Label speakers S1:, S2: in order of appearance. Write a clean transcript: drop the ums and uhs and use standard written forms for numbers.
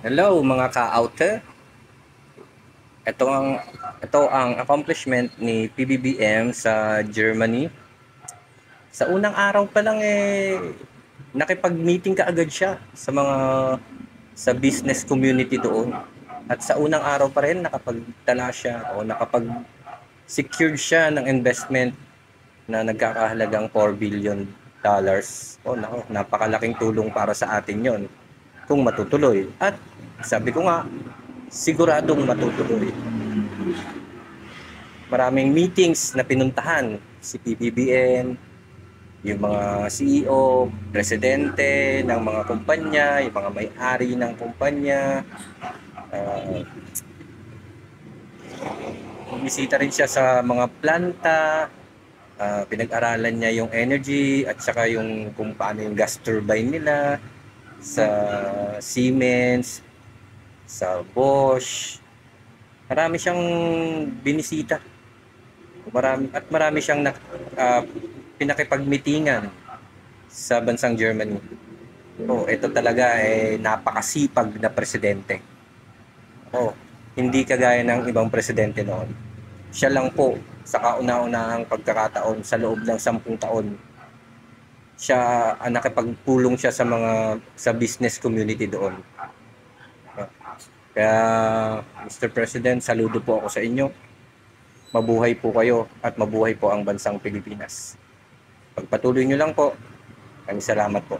S1: Hello mga ka-outer. Ito ang ito ang accomplishment ni PBBM sa Germany. Sa unang araw pa lang nakipag-meeting ka agad siya sa business community doon. At sa unang araw pa rin nakapagtala siya o nakapag-secured siya ng investment na nagkakahalagang $4 billion. Oh, nako, napakalaking tulong para sa atin 'yon kung matutuloy. At sabi ko nga, siguradong matutuloy. Maraming meetings na pinuntahan si PBBM, yung mga CEO, presidente ng mga kumpanya, yung mga may-ari ng kumpanya. Uh, Bumisita rin siya sa mga planta, pinag-aralan niya yung energy at saka yung kung paano yung gas turbine nila sa Siemens, sa Bosch. Marami siyang binisita. Marami siyang pinakipagmitingan sa bansang Germany. Oh, ito talaga napakasipag na presidente. Oh, hindi kagaya ng ibang presidente noon. Siya lang po sa kauna-unahang pagkakataon sa loob ng 10 taon siya nakipagpulong siya sa business community doon. Kaya Mr. President, saludo po ako sa inyo. Mabuhay po kayo at mabuhay po ang bansang Pilipinas. Pagpatuloy nyo lang po. Maraming salamat po.